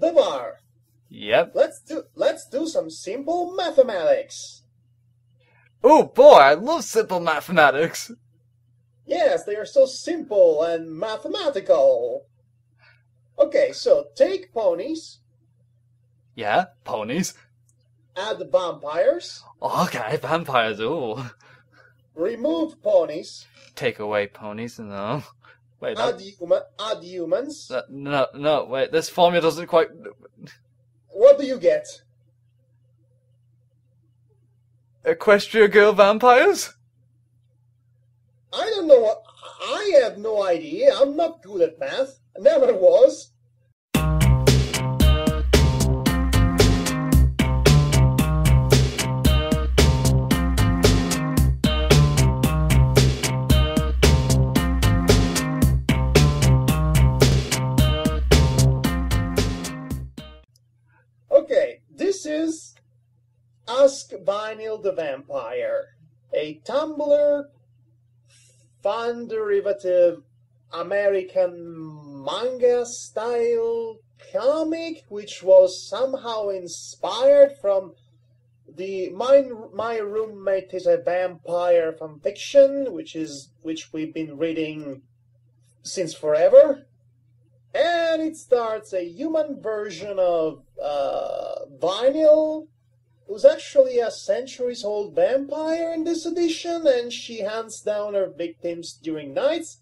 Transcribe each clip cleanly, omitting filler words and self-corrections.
Devar, Yep. let's do some simple mathematics. Oh boy, I love simple mathematics. Yes, they are so simple and mathematical. Okay, so take ponies, Yeah, ponies. add vampires, Okay, vampires, ooh. remove ponies, Take away ponies, no. Wait, add humans. no, wait, this formula doesn't quite... What do you get? Equestria girl vampires? I don't know what. I have no idea. I'm not good at math. I never was. Okay, this is Ask Vinyl the Vampire, a Tumblr fan derivative American manga style comic which was somehow inspired from the My Roommate is a Vampire fan fiction, which we've been reading since forever. And it starts a human version of Vinyl, who's actually a centuries-old vampire in this edition, and she hunts down her victims during nights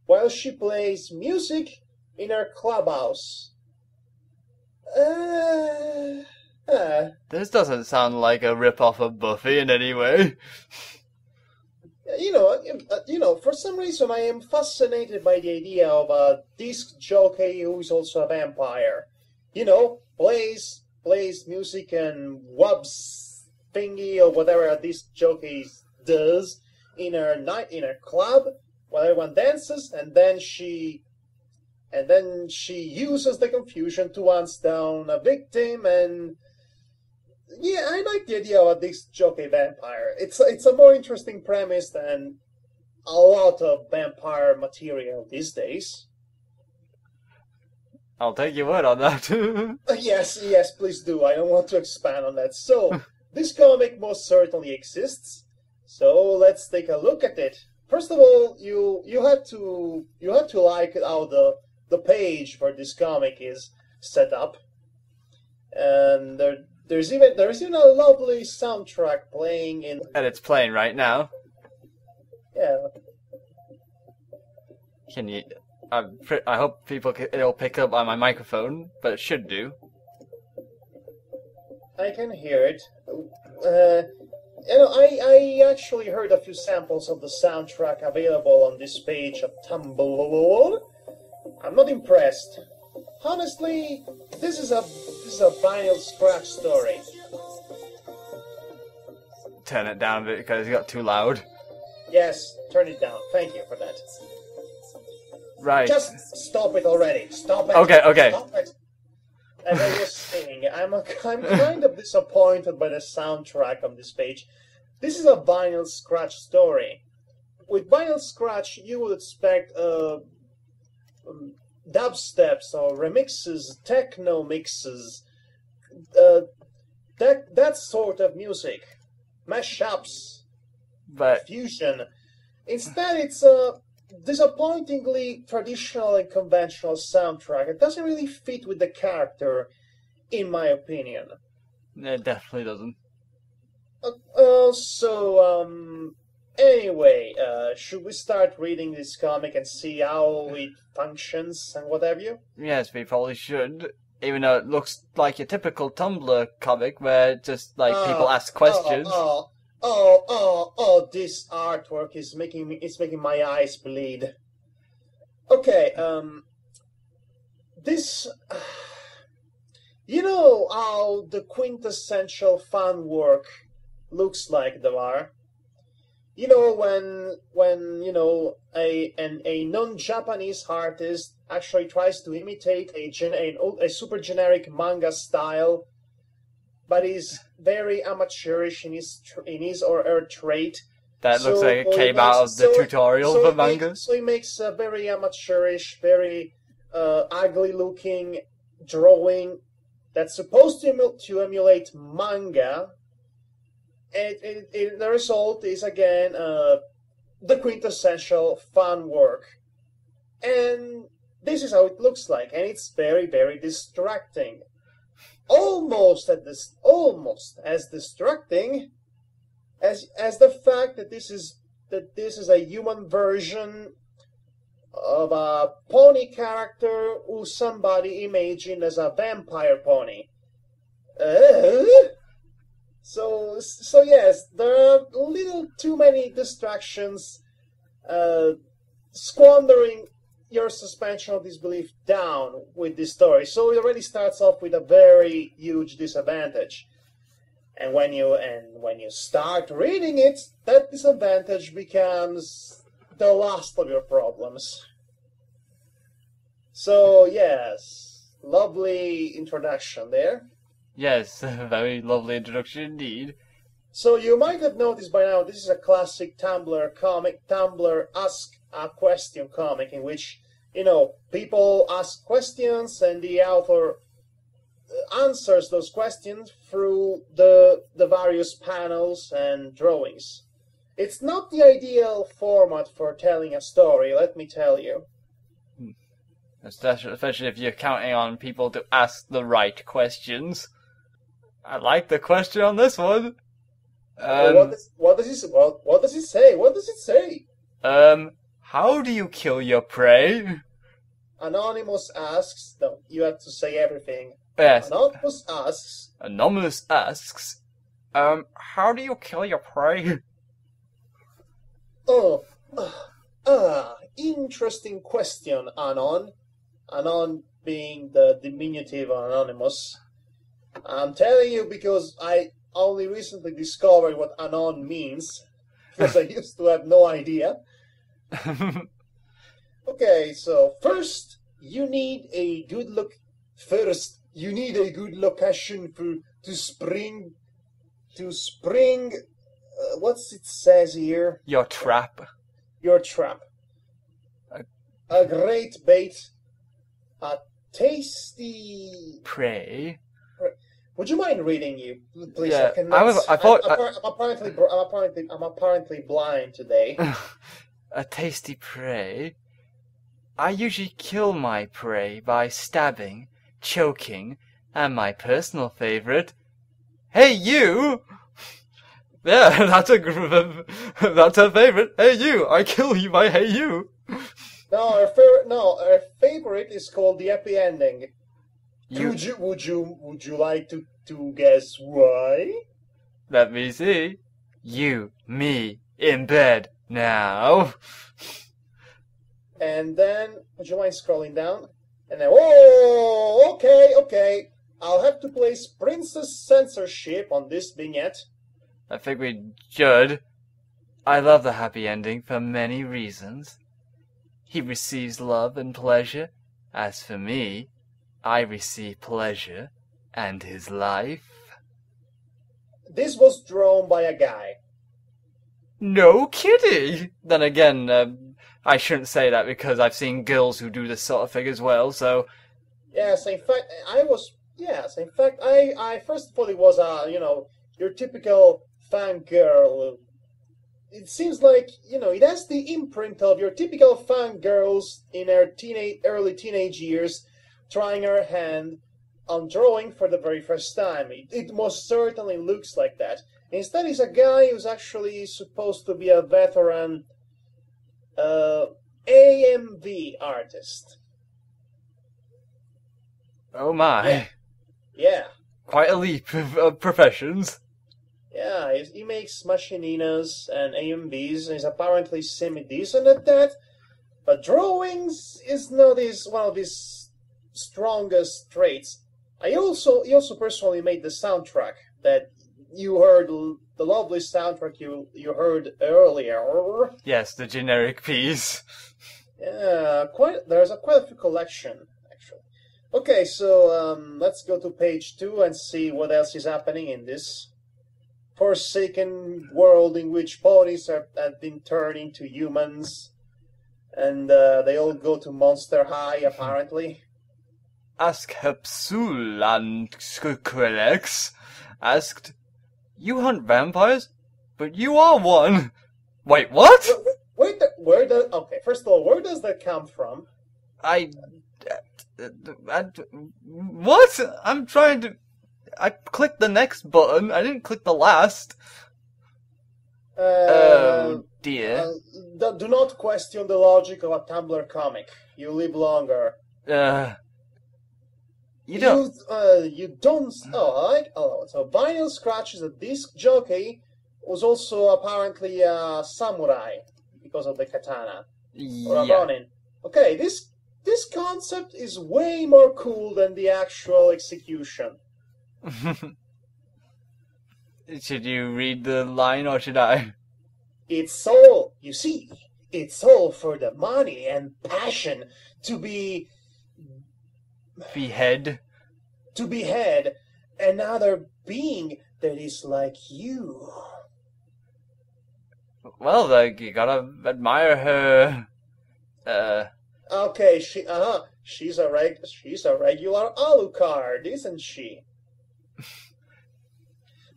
while she plays music in her clubhouse. This doesn't sound like a rip-off of Buffy in any way. You know, for some reason I am fascinated by the idea of a disc jockey who is also a vampire. You know, plays music and wubs thingy or whatever a disc jockey does in her club while everyone dances, and then she uses the confusion to hunt down a victim. And yeah, I like the idea of a disc jockey vampire. It's a more interesting premise than a lot of vampire material these days. I'll take your word on that. Yes, please do. I don't want to expand on that. So, this comic most certainly exists. So let's take a look at it. First of all, you have to like how the page for this comic is set up, and there's even a lovely soundtrack playing in. And it's playing right now. Yeah. Can you... I hope it'll pick up on my microphone, but it should do. I can hear it. I actually heard a few samples of the soundtrack available on this page of Tumblr. I'm not impressed. Honestly, this is a vinyl scratch story. Turn it down a bit because it got too loud. Yes, turn it down. Thank you for that. Right. Just stop it already. Stop it. Okay. Stop it. As I was saying, I'm kind of disappointed by the soundtrack on this page. This is a vinyl scratch story. With vinyl scratch, you would expect dubsteps or remixes, techno mixes, that sort of music, mashups, fusion. Instead, it's a disappointingly traditional and conventional soundtrack. It doesn't really fit with the character, in my opinion. It definitely doesn't. Anyway, should we start reading this comic and see how it functions and what have you? Yes, we probably should. Even though it looks like your typical Tumblr comic where just like people ask questions. This artwork is making my eyes bleed. Okay, this, you know how the quintessential fan work looks like, Devar? You know, when you know a non-Japanese artist actually tries to imitate a super generic manga style, but is very amateurish in his or her trait. That looks like it came out of the tutorial for manga. So he makes a very amateurish, very ugly-looking drawing that's supposed to emulate manga, and the result is again the quintessential fun work. And this is how it looks like, and it's very, very distracting. Almost as distracting as the fact that this is a human version of a pony character who somebody imagined as a vampire pony. So yes, there are a little too many distractions, squandering your suspension of disbelief down with this story. So it already starts off with a very huge disadvantage. And when you start reading it, that disadvantage becomes the last of your problems. So yes, lovely introduction there. Yes, very lovely introduction indeed. So you might have noticed by now, this is a classic Tumblr comic, Tumblr Ask a Question comic, in which, people ask questions and the author answers those questions through the various panels and drawings. It's not the ideal format for telling a story, let me tell you. Especially if you're counting on people to ask the right questions. I like the question on this one. What does it say? What does it say? How do you kill your prey? Anonymous asks. No, you have to say everything. Yes. Anonymous asks. How do you kill your prey? Interesting question, Anon. Anon being the diminutive of anonymous. I'm telling you because I only recently discovered what Anon means, because I used to have no idea. Okay, so first you need a good location to spring. What's it says here? Your trap. Your trap. A great bait. A tasty prey. Would you mind reading you, please? Yeah, I'm apparently blind today. A tasty prey. I usually kill my prey by stabbing, choking, and my personal favorite. Hey you! Yeah, that's her favorite. Hey you! I kill you by hey you. No, her favorite is called the happy ending. Would you like to guess why? Let me see. You, me, in bed now. And then, would you mind scrolling down? And then, oh, okay. I'll have to place princess censorship on this vignette. I think we should. I love the happy ending for many reasons. He receives love and pleasure. As for me, I receive pleasure and his life. This was drawn by a guy. No kidding! Then again, I shouldn't say that because I've seen girls who do this sort of thing as well, so... Yes, in fact, I first thought it was your typical fangirl. It seems like, it has the imprint of your typical fangirls in her early teenage years trying her hand on drawing for the very first time. It most certainly looks like that. Instead, he's a guy who's actually supposed to be a veteran AMV artist. Oh my. Yeah. Quite a leap of professions. Yeah, he makes machininas and AMVs, and he's apparently semi-decent at that. But drawings is not one of his strongest traits. He also personally made the soundtrack that you heard, the lovely soundtrack you heard earlier. Yes, the generic piece. Yeah, there's quite a few collection, actually. Okay, so let's go to page 2 and see what else is happening in this forsaken world in which ponies have been turned into humans, and they all go to Monster High, apparently. Ask Hepsulanskukelex asked, "You hunt vampires? But you are one." Wait, what? Wait, okay, first of all, where does that come from? What? I'm trying to... I clicked the next button. I didn't click the last. Oh, dear. Do not question the logic of a Tumblr comic. You live longer. You don't... You don't... So Vinyl scratches a disc jockey was also apparently a samurai because of the katana. Or a ronin. Okay, this concept is way more cool than the actual execution. Should you read the line or should I? It's all, you see, it's all for the money and passion to behead another being that is like you. Well, like, you gotta admire her. Okay, she's a regular Alucard, isn't she?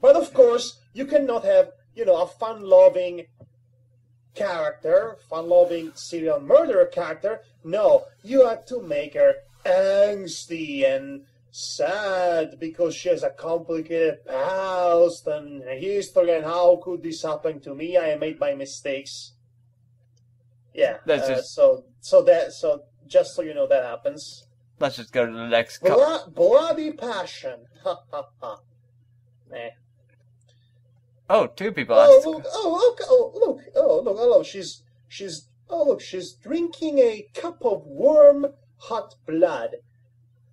But of course, you cannot have, a fun-loving character, fun-loving serial murderer character. No, you have to make her angsty and sad because she has a complicated past and history, and how could this happen to me? I made my mistakes. Yeah, that's just... so just so you know, that happens. Let's just go to the next bloody passion. Ha ha ha. Meh. Oh, two people asked. Look, she's drinking a cup of warm, hot blood.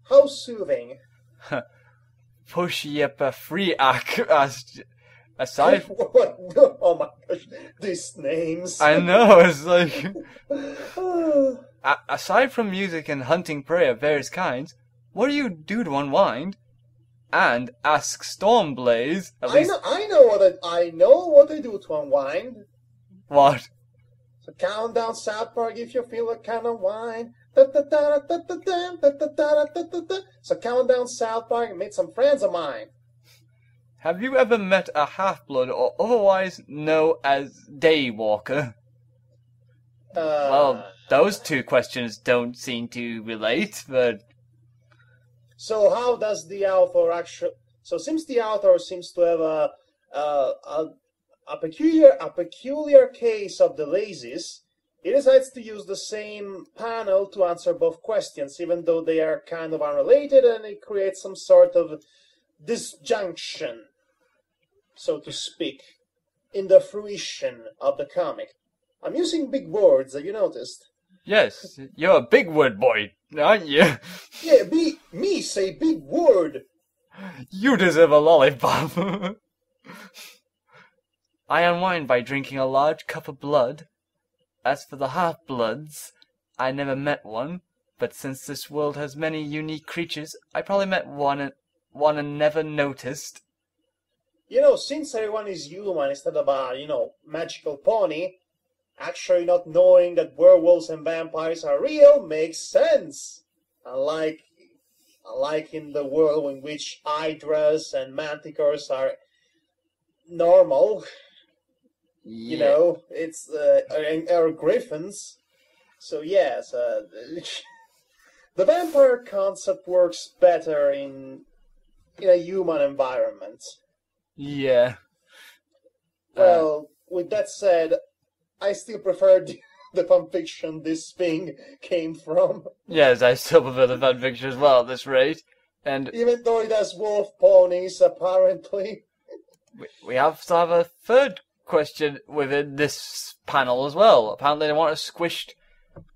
How soothing. Pushyeppa Freeak asked, aside... What? Oh my gosh, these names. I know, it's like... Aside from music and hunting prey of various kinds, what do you do to unwind? And ask Stormblaze. I know what they do to unwind. What? So count down South Park if you feel a kind of wine. So count down South Park and meet some friends of mine. Have you ever met a half-blood or otherwise known as Daywalker? Well, those two questions don't seem to relate, but... So how does the author actually... So since the author seems to have a peculiar case of the lazies, he decides to use the same panel to answer both questions, even though they are kind of unrelated, and it creates some sort of disjunction, so to speak, in the fruition of the comic. I'm using big words, have you noticed? Yes, you're a big word boy, aren't you? Yeah, me say big word. You deserve a lollipop. I unwind by drinking a large cup of blood. As for the half-bloods, I never met one, but since this world has many unique creatures, I probably met one and never noticed. Since everyone is human instead of a, magical pony, actually not knowing that werewolves and vampires are real makes sense. Unlike in the world in which hydras and manticores are normal. Yeah. It's or griffins. So yes, the vampire concept works better in a human environment. Yeah. Well, with that said, I still prefer the fanfiction this thing came from. Yes, I still prefer the fanfiction as well at this rate. And even though it has wolf ponies, apparently. We have to have a third question within this panel as well. Apparently they want us squished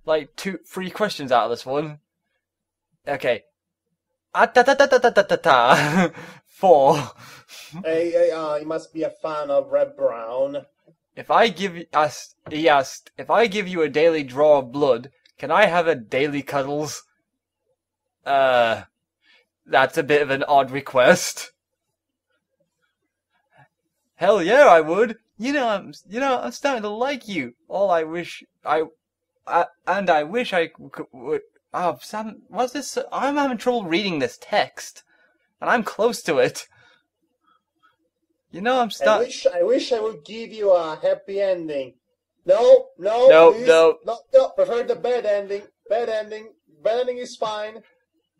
like 3 questions out of this one. Okay. 4. You must be a fan of Red Brown. He asked, if I give you a daily draw of blood, can I have a daily cuddles? That's a bit of an odd request. Hell yeah, I would. I'm starting to like you. I wish I Oh, Sam, what's this? I'm having trouble reading this text, and I'm close to it. You know, I'm stuck. I wish I would give you a happy ending. No, No. prefer the bad ending. Bad ending is fine.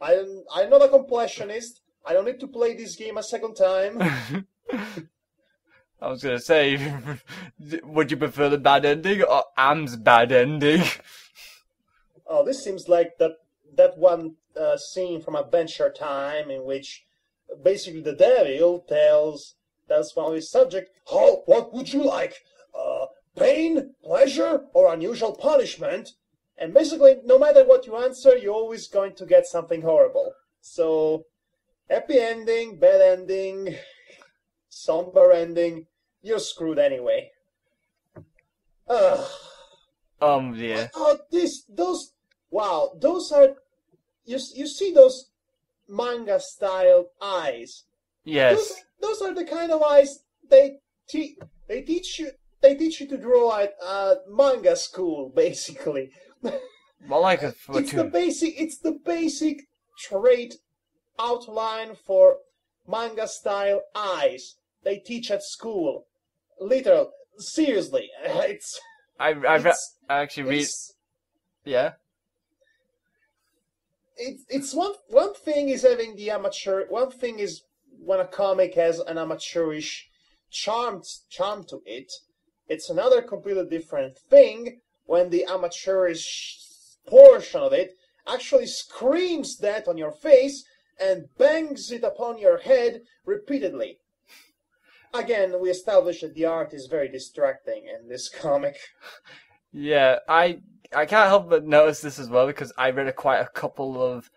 I'm not a completionist. I don't need to play this game a second time. I was gonna say, would you prefer the bad ending or Am's bad ending? Oh, this seems like that one scene from Adventure Time in which basically the devil tells one of his subject, "Oh, what would you like? Pain, pleasure, or unusual punishment?" And basically, no matter what you answer, you're always going to get something horrible. So, happy ending, bad ending, somber ending, you're screwed anyway. Yeah. Oh, those are, you see those manga-style eyes? Yes. Those are the kind of eyes they teach you to draw at manga school, basically. Well, like it's the basic trait outline for manga style eyes they teach at school. Literal, seriously, I actually read. Yeah. It's one thing is having the amateur. One thing is when a comic has an amateurish charm to it. It's another completely different thing when the amateurish portion of it actually screams that on your face and bangs it upon your head repeatedly. Again, we established that the art is very distracting in this comic. Yeah, I can't help but notice this as well because I read quite a couple of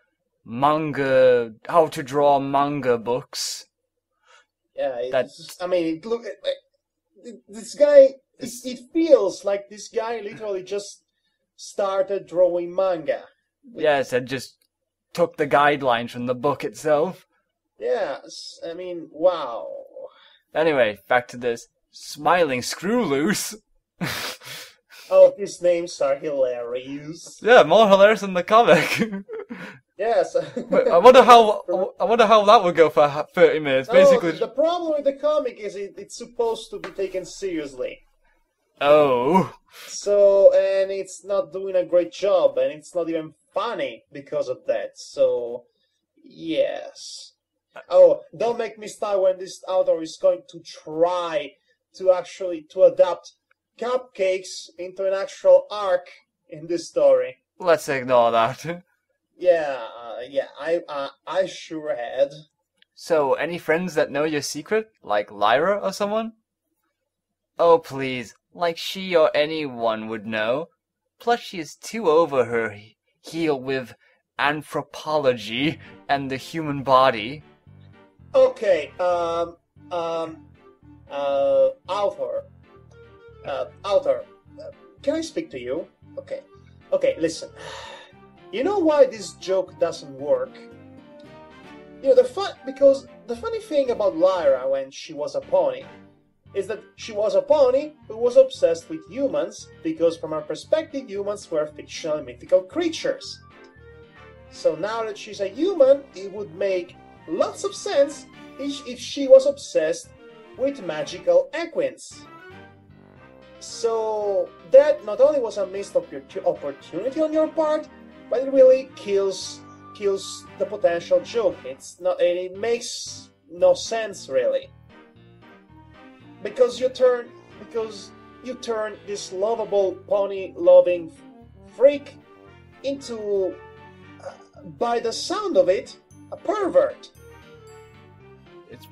manga, how to draw manga books. Yeah, this guy. It feels like this guy literally just started drawing manga. Yes, and just took the guidelines from the book itself. Yes, I mean, wow. Anyway, back to this. Smiling Screw Loose. Oh, his names are hilarious. Yeah, more hilarious than the comic. Yes. But I wonder how that would go for 30 minutes. No, basically, the problem with the comic is it's supposed to be taken seriously. Oh. So, and it's not doing a great job, and it's not even funny because of that. So, yes. Oh, don't make me start when this author is going to try to adapt cupcakes into an actual arc in this story. Let's ignore that. Yeah, I sure had. So, any friends that know your secret? Like Lyra or someone? Oh, please. Like she or anyone would know. Plus, she is too over her heel with anthropology and the human body. Okay, author, can I speak to you? Okay, listen. You know why this joke doesn't work? You know, because the funny thing about Lyra when she was a pony is that she was a pony who was obsessed with humans because from her perspective humans were fictional and mythical creatures. So now that she's a human, it would make lots of sense if she was obsessed with magical equines. So that not only was a missed opportunity on your part, but it really kills the potential joke. It makes no sense really. Because you turn this lovable pony-loving freak into, by the sound of it, a pervert.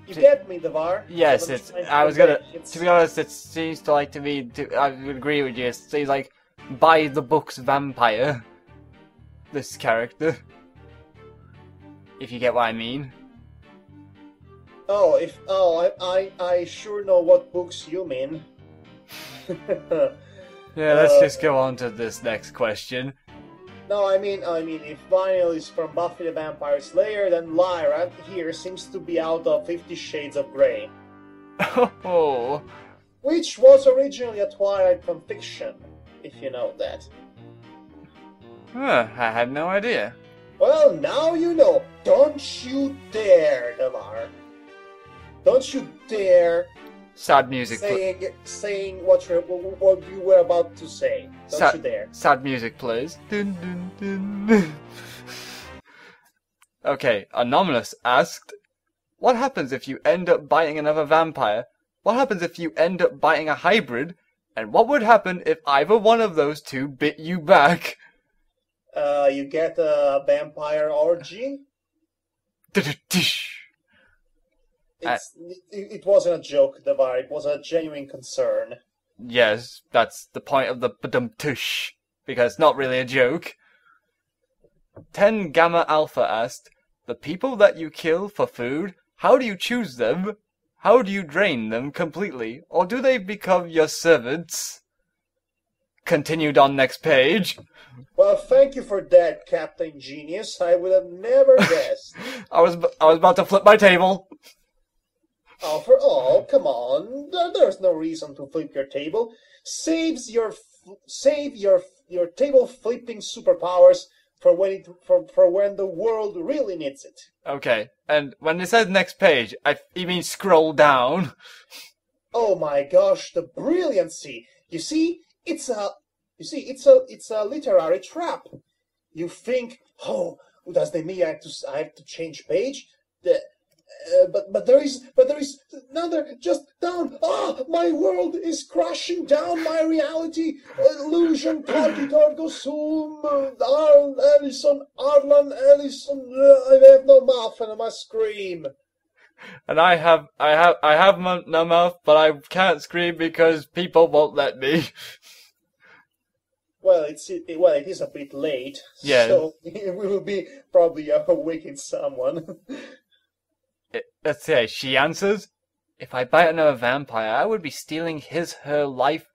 You get me, Devar? Yes, to be honest, it seems to me, I would agree with you, it seems like by the book's vampire, this character. If you get what I mean. I sure know what books you mean. Yeah, let's just go on to this next question. No, I mean, if Vinyl is from Buffy the Vampire Slayer, then Lyra here seems to be out of 50 Shades of Grey. Oh. Which was originally a Twilight fanfiction, if you know that. I had no idea. Well, now you know. Don't you dare, Devar. Don't you dare Sad music. saying what you were about to say. Don't you dare. Sad music plays. Dun, dun, dun. Okay, Anomalous asked, what happens if you end up biting another vampire? What happens if you end up biting a hybrid? And what would happen if either one of those two bit you back? You get a vampire orgy? It wasn't a joke, Devar. It was a genuine concern. Yes, that's the point of the badum-tush, because it's not really a joke. 10 Gamma Alpha asked, the people that you kill for food, how do you choose them? How do you drain them completely? Or do they become your servants? Continued on next page. Well, thank you for that, Captain Genius. I would have never guessed. I was about to flip my table. Come on. There's no reason to flip your table. Save your table flipping superpowers for when the world really needs it. Okay, and when it says next page, you mean scroll down? Oh my gosh, the brilliancy! You see, it's a literary trap. You think, oh, does that mean I have to change page? But there is another just down. My world is crashing down. My reality illusion. Torgo Zoom. Ellison, Arlan, Ellison. I have no mouth and I must scream. And I have no mouth, but I can't scream because people won't let me. Well, it is a bit late. Yeah. So we will be probably awakening someone. Let's say she answers, if I bite another vampire, I would be stealing his/her life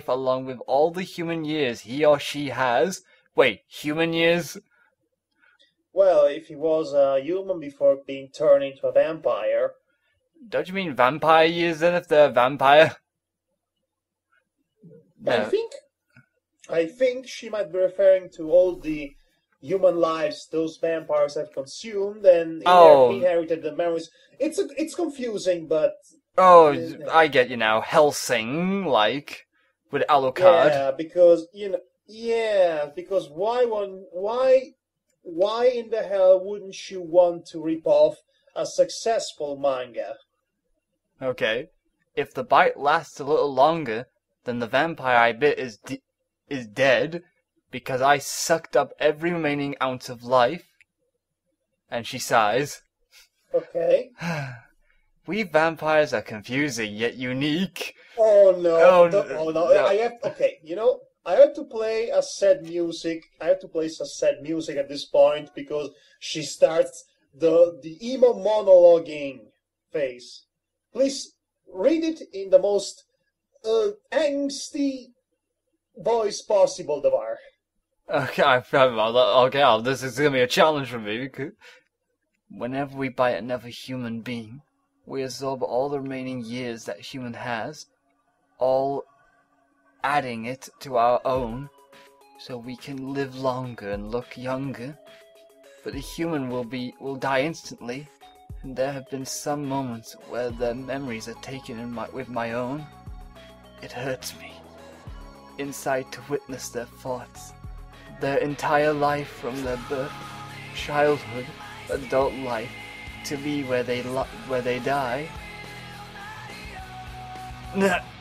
along with all the human years he or she has. Wait, human years? Well, if he was a human before being turned into a vampire. Don't you mean vampire years then if they're a vampire? No. I think she might be referring to all the human lives those vampires have consumed and inherited the memories. It's confusing, but I get you now. Helsing, like with Alucard. Because why in the hell wouldn't you want to rip off a successful manga? Okay, if the bite lasts a little longer, then the vampire I bit is dead. Because I sucked up every remaining ounce of life. And she sighs. Okay. We vampires are confusing yet unique. Oh no. I have to play a sad music. I have to play some sad music at this point because she starts the emo monologuing phase. Please read it in the most angsty voice possible, Devar. Okay, this is going to be a challenge for me, because whenever we bite another human being, we absorb all the remaining years that human has, all adding it to our own, so we can live longer and look younger. But the human will die instantly, and there have been some moments where their memories are taken with my own. It hurts me inside to witness their thoughts. Their entire life from their birth, childhood, adult life, to be where they die.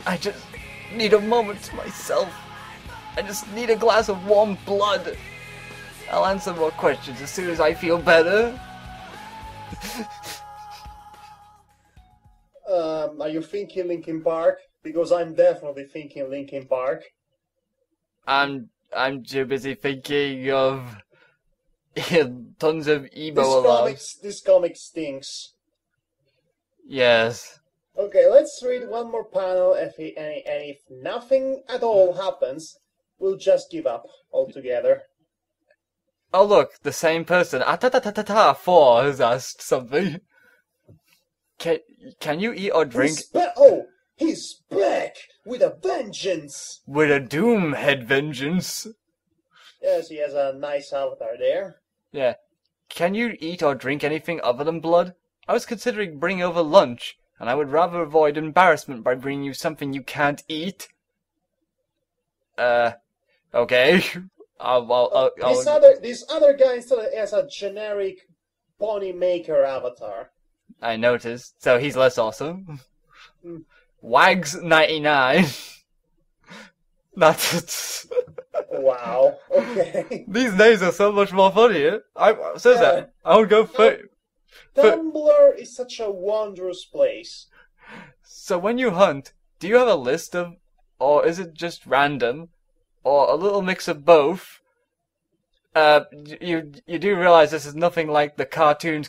I just need a moment to myself. I just need a glass of warm blood. I'll answer more questions as soon as I feel better. Are you thinking Linkin Park? Because I'm definitely thinking Linkin Park. I'm too busy thinking of tons of emo. This comic stinks. Yes. Okay, let's read one more panel. And if nothing at all happens, we'll just give up altogether. Oh look, the same person. 4 has asked something. Can you eat or drink? He's back with a vengeance. With a doomhead vengeance. Yes, he has a nice avatar there. Yeah. Can you eat or drink anything other than blood? I was considering bringing over lunch, and I would rather avoid embarrassment by bringing you something you can't eat. Okay. This other guy instead has a generic pony maker avatar. I noticed. So he's less awesome. Wags 99. That's Wow. Okay. These names are so much more funnier. I would go for. Tumblr is such a wondrous place. So when you hunt, do you have a list of, or is it just random, or a little mix of both? You do realize this is nothing like the cartoons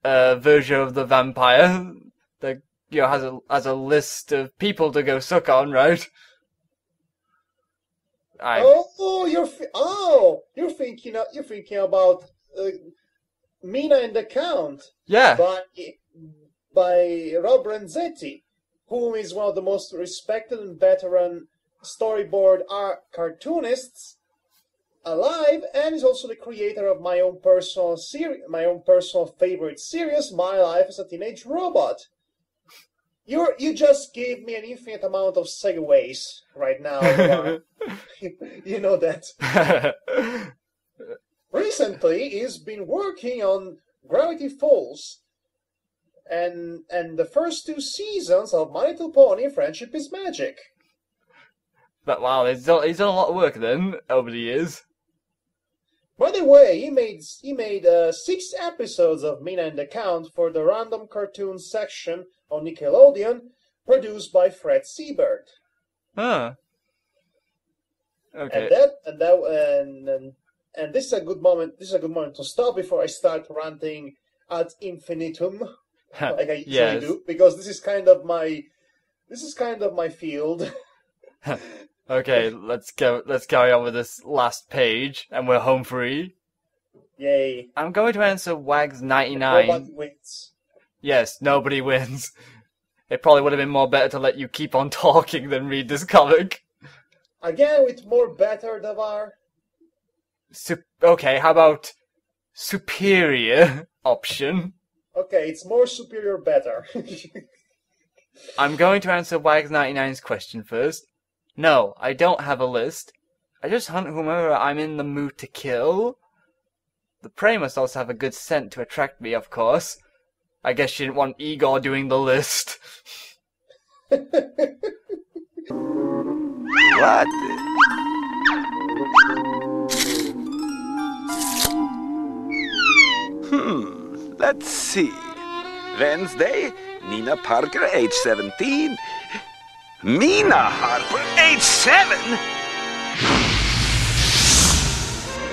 version of the vampire that has a list of people to go suck on, right? You're thinking about Mina and the Count. Yeah. By Rob Renzetti, whom is one of the most respected and veteran storyboard art cartoonists alive, and is also the creator of my own personal favorite series, My Life as a Teenage Robot. You just gave me an infinite amount of segues right now. You know that. Recently, he's been working on Gravity Falls and the first 2 seasons of My Little Pony: Friendship is Magic. But wow, he's done a lot of work then over the years. By the way, he made 6 episodes of Mina and the Count for the Random Cartoons section on Nickelodeon, produced by Fred Seibert. Huh. Okay. And this is a good moment. This is a good moment to stop before I start ranting ad infinitum, like I usually do, because this is kind of my field. Okay, let's carry on with this last page, and we're home free. Yay! I'm going to answer Wags 99. Nobody wins. Yes, nobody wins. It probably would have been more better to let you keep on talking than read this comic. Again, with more better, Devar. Okay, how about superior option? Okay, it's more superior better. I'm going to answer Wags 99's question first. No, I don't have a list. I just hunt whomever I'm in the mood to kill. The prey must also have a good scent to attract me, of course. I guess she didn't want Igor doing the list. What? Let's see. Wednesday, Nina Parker, age 17. Mina Harper, age 7?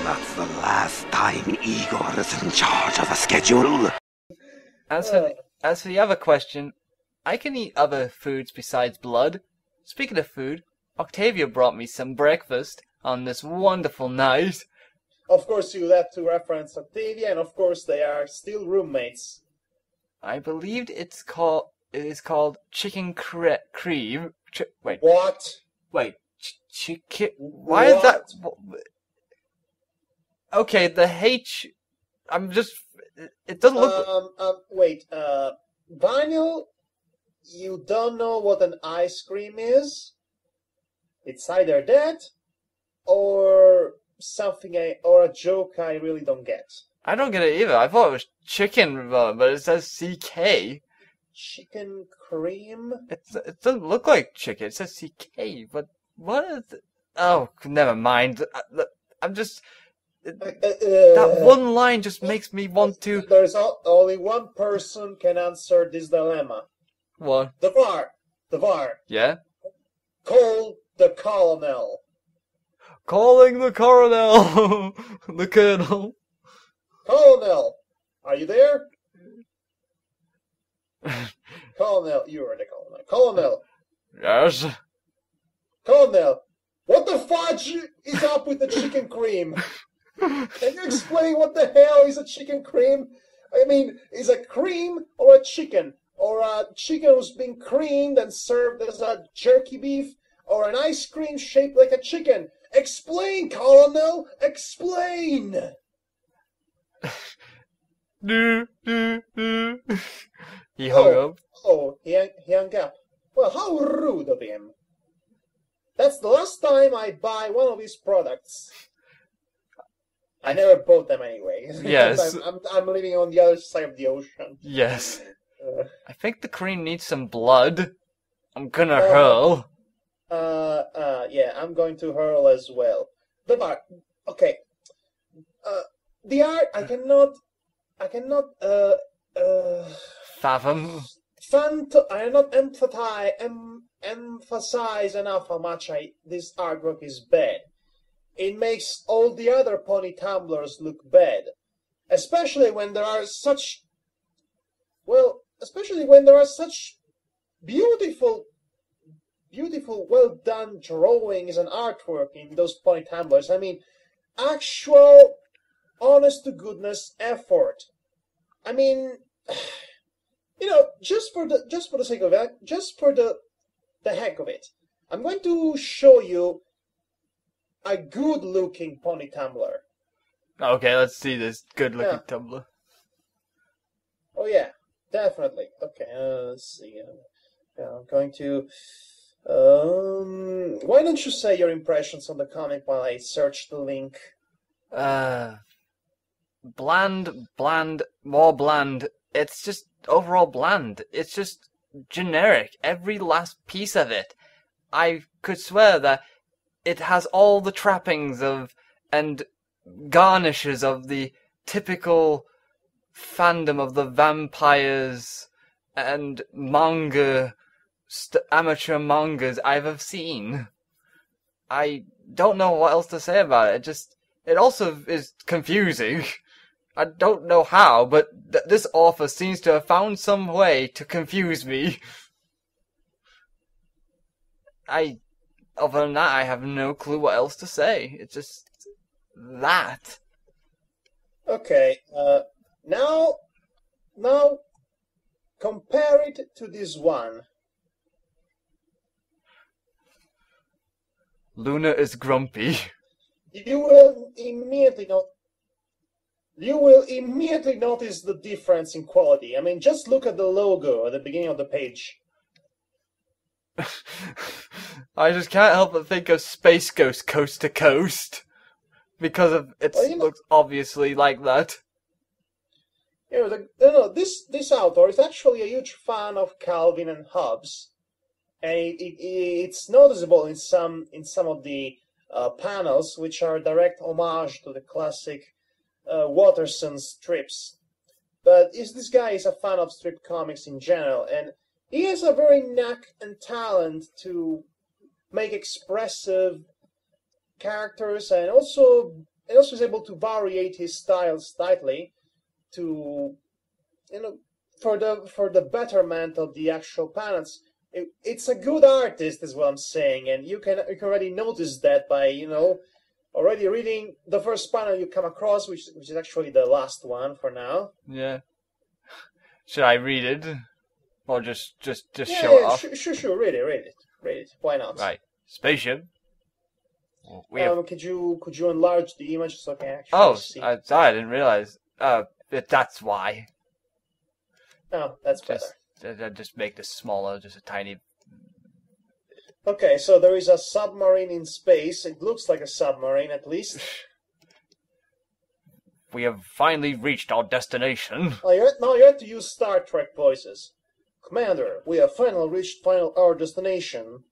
That's the last time Igor is in charge of a schedule. As for the other question, I can eat other foods besides blood. Speaking of food, Octavia brought me some breakfast on this wonderful night. Of course, you have to reference Octavia, and of course they are still roommates. I believed it is called chicken cream. Wait. What? Wait. Chicken. Why is that? Okay, the H. I'm just. It doesn't look. Wait. Vinyl, you don't know what an ice cream is? It's either that, or something, or a joke I really don't get. I don't get it either. I thought it was chicken, but it says CK. Chicken cream? It doesn't look like chicken. It says CK, but what is it? Oh, never mind. I'm just... that one line just makes me want to... There's only one person can answer this dilemma. What? Devar. Yeah? Call the colonel. Calling the colonel. The colonel. Colonel, are you there? Colonel, you are the colonel. Colonel. Yes? Colonel, what the fudge is up with the chicken cream? Can you explain what the hell is a chicken cream? I mean, is a cream or a chicken? or a chicken who's been creamed and served as a jerky beef, or an ice cream shaped like a chicken? Explain, Colonel! Explain! He hung up. Oh, he hung up. Well, how rude of him. That's the last time I buy one of his products. I never bought them anyway. Yes. I'm living on the other side of the ocean. Yes. I think the cream needs some blood. I'm gonna hurl. Yeah, I'm going to hurl as well. Okay. The art, I cannot, Fathom. I cannot emphasize enough how much this artwork is bad. It makes all the other pony tumblers look bad, especially when there are such beautiful, well done drawings and artwork in those pony tumblers. I mean, actual, honest to goodness effort. I mean, just for the sake of it, just for the heck of it, I'm going to show you a good-looking pony tumbler. Okay, let's see this good-looking tumbler. Oh yeah, definitely. Okay, let's see. I'm going to. Why don't you say your impressions on the comic while I search the link? Bland, more bland. It's just overall bland. It's just generic. Every last piece of it. I could swear that it has all the trappings of and garnishes of the typical fandom of the vampires and manga, amateur mangas I've ever seen. I don't know what else to say about it. It also is confusing. I don't know how, but this author seems to have found some way to confuse me. Other than that, I have no clue what else to say. It's just that. Okay, now compare it to this one. Luna is grumpy. You will immediately notice the difference in quality. I mean, just look at the logo at the beginning of the page. I just can't help but think of Space Ghost Coast to Coast because of it looks obviously like that. This author is actually a huge fan of Calvin and Hobbes, and it's noticeable in some of the panels, which are direct homage to the classic Watterson strips. But this guy is a fan of strip comics in general, and he has a very knack and talent to make expressive characters, and also is able to variate his style slightly to, for the betterment of the actual panels. It's a good artist, is what I'm saying, and you can already notice that by already reading the first panel you come across, which is actually the last one for now. Yeah. Should I read it? Or just show it off? Sure, read it. Why not? Right. Spaceship. Could you enlarge the image so I can actually see? Oh, sorry, I didn't realize. That's why. Oh, that's better. Just make this smaller, just a tiny. Okay, so there is a submarine in space. It looks like a submarine, at least. We have finally reached our destination. Now you have to use Star Trek voices. Commander, we have finally reached our destination.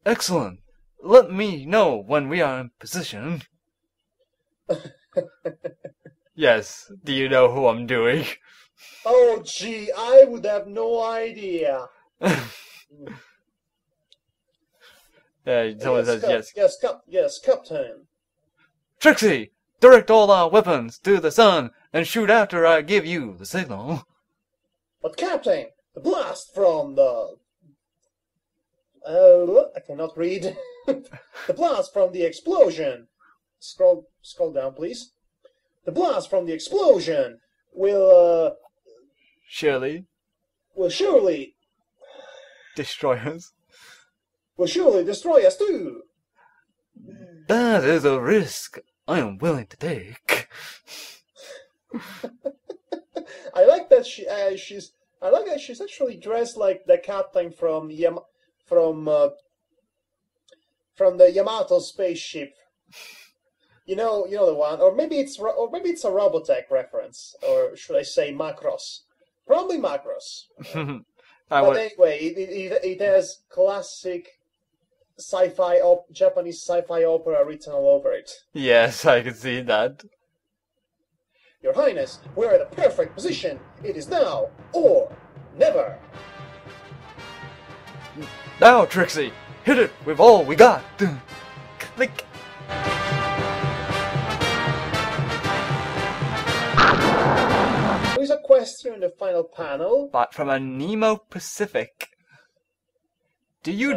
Excellent. Let me know when we are in position. Yes, do you know who I'm doing? Oh, gee, I would have no idea. Someone says yes. Yes, Captain. Trixie, direct all our weapons to the sun and shoot after I give you the signal. But Captain, the blast from the... I cannot read. The blast from the explosion. Scroll down, please. The blast from the explosion will, Shirley? will surely Destroy us. destroy us too. That is a risk I am willing to take. I like that she's actually dressed like the captain from the Yamato spaceship. You know the one, or maybe it's a Robotech reference, or should I say Macross? Probably Macross. Anyway, it has classic Japanese sci-fi opera written all over it. Yes, I can see that. Your Highness, we're at a perfect position. It is now or never. Now, Trixie, hit it with all we got. Click. There is a question in the final panel. But from a Nemo Pacific. Do you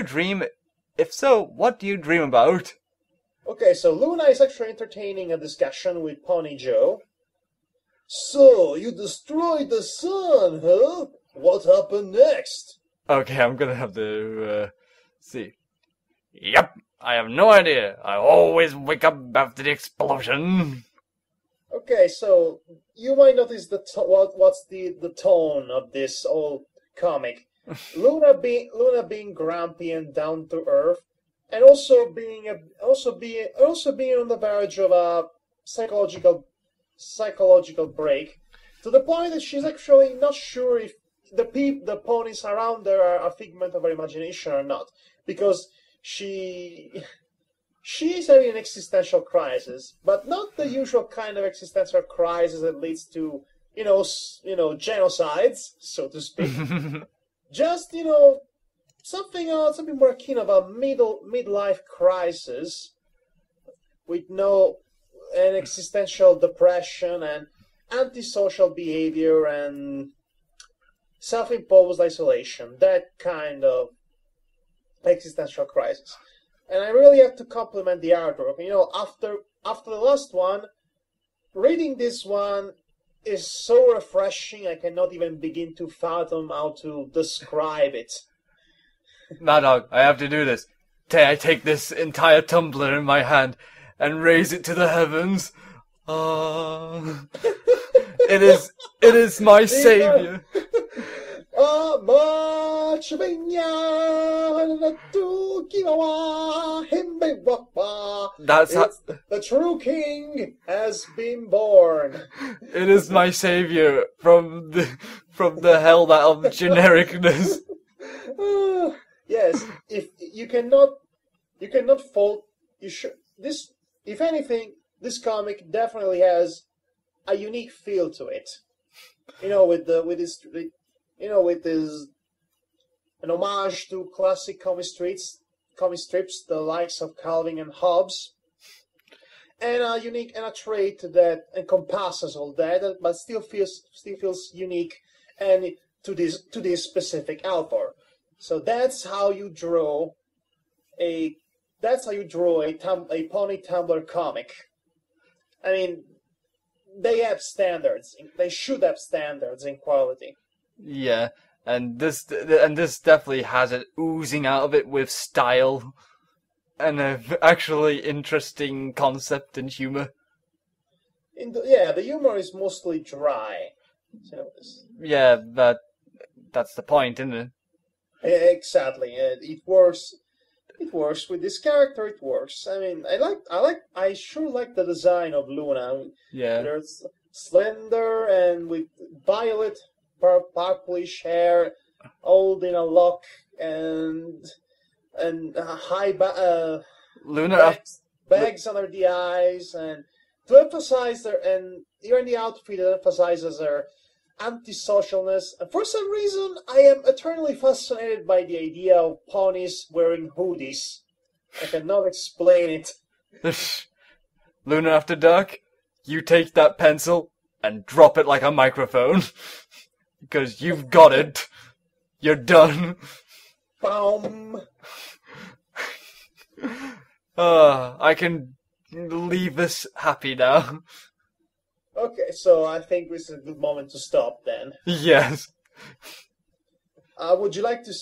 dream? If so, what do you dream about? Okay, so Luna is actually entertaining a discussion with Pony Joe. So, you destroyed the sun, huh? What happened next? Okay, I'm gonna have to see. Yep, I have no idea. I always wake up after the explosion. Okay, so you might notice what's the tone of this old comic. Luna being grumpy and down to earth, and also being on the verge of a psychological break, to the point that she's actually not sure if the ponies around her are a figment of her imagination or not, because she's having an existential crisis, but not the usual kind of existential crisis that leads to genocides, so to speak. Just something more akin of a midlife crisis, with an existential depression and antisocial behavior and self-imposed isolation, that kind of existential crisis. And I really have to compliment the artwork. After the last one, reading this one is so refreshing, I cannot even begin to fathom how to describe it. Madhog, I have to do this. I take this entire tumbler in my hand and raise it to the heavens. It is my savior. The true king has been born. It is my savior from the hell of genericness. Yes, if you cannot fault. You should this. If anything, this comic definitely has a unique feel to it. With his an homage to classic comic strips, the likes of Calvin and Hobbes, and a trait that encompasses all that, but still feels unique and to this specific author. So that's how you draw a pony Tumblr comic. I mean, they have standards. They should have standards in quality. Yeah, and this definitely has it oozing out of it with style and an actually interesting concept and humor. The humor is mostly dry. Yeah, that's the point, isn't it? Exactly. It works. It works with this character. It works. I mean, I sure like the design of Luna. Yeah. There's slender and with violet, purplish hair, holding a lock and high Luna bags under the eyes, and to emphasize here in the outfit it emphasizes her antisocialness. And for some reason, I am eternally fascinated by the idea of ponies wearing hoodies. I cannot explain it. Luna After Dark, you take that pencil and drop it like a microphone. Because you've got it. You're done. Boom. I can leave this happy now. Okay, so I think this is a good moment to stop then. Yes. Would you like to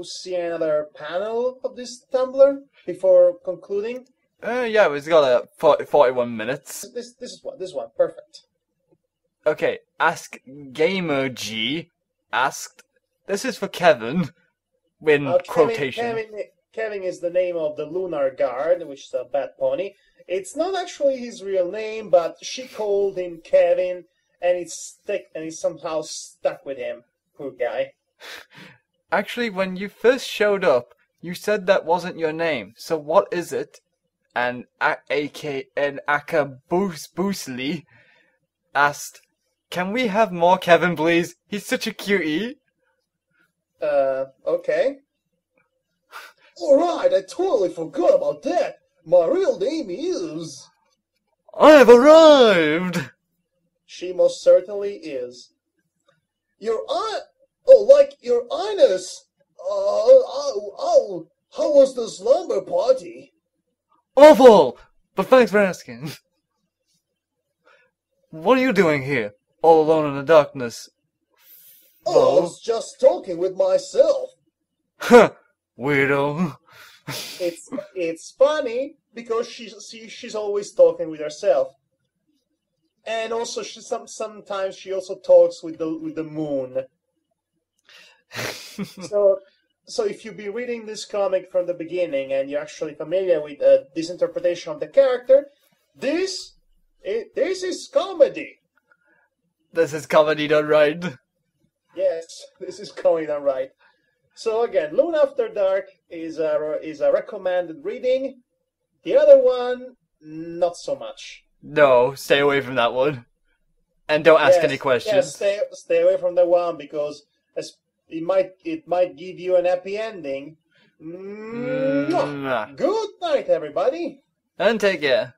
see another panel of this Tumblr before concluding? Yeah, it's got 41 minutes. This is one. Perfect. Okay, Ask Gamer G asked, this is for Kevin, in quotation. Kevin is the name of the Lunar Guard, which is a bad pony. It's not actually his real name, but she called him Kevin, and it's somehow stuck with him. Poor guy. Actually, when you first showed up, you said that wasn't your name. So what is it? And Akaboosly asked, can we have more Kevin, please? He's such a cutie. Okay. Alright, I totally forgot about that. My real name is... I've arrived! She most certainly is. Your Highness! How was the slumber party? Awful! But thanks for asking. What are you doing here? All alone in the darkness? Oh, I was just talking with myself. Huh! Weirdo. It's funny because she's always talking with herself, and also sometimes she also talks with the moon. So if you've been reading this comic from the beginning and you're actually familiar with this interpretation of the character, this is comedy. This is comedy done right. Yes, this is comedy done right. So again, Lune After Dark is a recommended reading. The other one, not so much. No, stay away from that one. And don't ask any questions. Yes, stay away from that one because it might give you an happy ending. Good night, everybody. And take care.